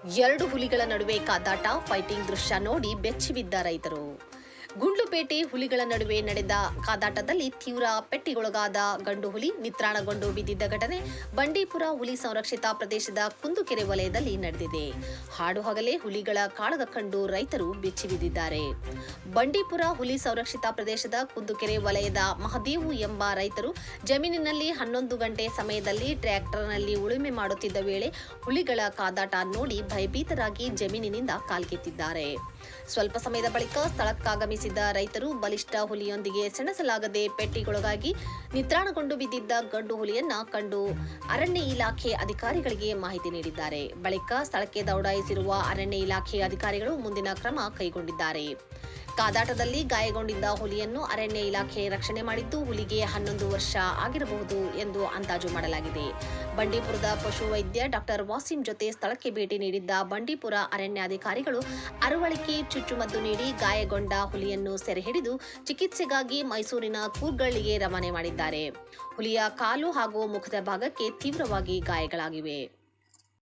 ಎರಡು ಹುಲಿಗಳ ನಡುವೆ ಕಾದಾಟ, ಫೈಟಿಂಗ್ ದೃಶ್ಯ ನೋಡಿ ಬೆಚ್ಚಿಬಿದ್ದ ರೈತರು. ಗುಂಡ್ಲುಪೇಟೆ ಹುಲಿಗಳ ನಡುವೆ ನಡೆದ ಕಾದಾಟದಲ್ಲಿ ತೀವ್ರ ಪೆಟ್ಟಿಗೊಳಗಾದ ಗಂಡು ಹುಲಿ ನಿತ್ರಾಣಗೊಂಡು ಬಿದ್ದಿದ್ದ ಘಟನೆ ಬಂಡೀಪುರ ಹುಲಿ ಸಂರಕ್ಷಿತ ಪ್ರದೇಶದ ಕುಂದುಕೆರೆ ವಲಯದಲ್ಲಿ ನಡೆದಿದೆ. ಹಾಡು ಹಗಲೇ ಹುಲಿಗಳ ಕಾಳಗ ಕಂಡು ರೈತರು ಬೆಚ್ಚಿಬಿದ್ದಿದ್ದಾರೆ. ಬಂಡೀಪುರ ಹುಲಿ ಸಂರಕ್ಷಿತ ಪ್ರದೇಶದ ಕುಂದುಕೆರೆ ವಲಯದ ಮಹದೇವು ಎಂಬ ರೈತರು ಜಮೀನಿನಲ್ಲಿ 11 ಗಂಟೆ ಸಮಯದಲ್ಲಿ ಟ್ರ್ಯಾಕ್ಟರ್ನಲ್ಲಿ ಉಳುಮೆ ಮಾಡುತ್ತಿದ್ದ ವೇಳೆ ಹುಲಿಗಳ ಕಾದಾಟ ನೋಡಿ ಭಯಭೀತರಾಗಿ ಜಮೀನಿನಿಂದ ಕಾಲ್ಕಿತ್ತಿದ್ದಾರೆ. ಸ್ವಲ್ಪ ಸಮಯದ ಬಳಿಕ ಸ್ಥಳಕ್ಕಾಗಮಿಸಿದ ರೈತರು ಬಲಿಷ್ಠ ಹುಲಿಯೊಂದಿಗೆ ಸೆಣಸಲಾಗದೆ ಪೆಟ್ಟಿಗೊಳಗಾಗಿ ನಿತ್ರಾಣಗೊಂಡು ಬಿದ್ದಿದ್ದ ಗಂಡು ಹುಲಿಯನ್ನ ಕಂಡು ಅರಣ್ಯ ಇಲಾಖೆ ಅಧಿಕಾರಿಗಳಿಗೆ ಮಾಹಿತಿ ನೀಡಿದ್ದಾರೆ. ಬಳಿಕ ಸ್ಥಳಕ್ಕೆ ದೌಡಾಯಿಸಿರುವ ಅರಣ್ಯ ಇಲಾಖೆ ಅಧಿಕಾರಿಗಳು ಮುಂದಿನ ಕ್ರಮ ಕೈಗೊಂಡಿದ್ದಾರೆ. ಕಾದಾಟದಲ್ಲಿ ಗಾಯಗೊಂಡಿದ್ದ ಹುಲಿಯನ್ನು ಅರಣ್ಯ ಇಲಾಖೆ ರಕ್ಷಣೆ ಮಾಡಿದ್ದು, ಹುಲಿಗೆ 11 ವರ್ಷ ಆಗಿರಬಹುದು ಎಂದು ಅಂದಾಜು ಮಾಡಲಾಗಿದೆ. ಬಂಡೀಪುರದ ಪಶು ವೈದ್ಯ ಡಾಕ್ಟರ್ ವಾಸಿಂ ಜೊತೆ ಸ್ಥಳಕ್ಕೆ ಭೇಟಿ ನೀಡಿದ್ದ ಬಂಡೀಪುರ ಅರಣ್ಯಾಧಿಕಾರಿಗಳು ಅರವಳಿಕೆ ಚುಚ್ಚುಮದ್ದು ನೀಡಿ ಗಾಯಗೊಂಡ ಹುಲಿಯನ್ನು ಸೆರೆ ಹಿಡಿದು ಚಿಕಿತ್ಸೆಗಾಗಿ ಮೈಸೂರಿನ ಕೂರ್ಗಳ್ಳಿಗೆ ರವಾನೆ ಮಾಡಿದ್ದಾರೆ. ಹುಲಿಯ ಕಾಲು ಹಾಗೂ ಮುಖದ ಭಾಗಕ್ಕೆ ತೀವ್ರವಾಗಿ ಗಾಯಗಳಾಗಿವೆ.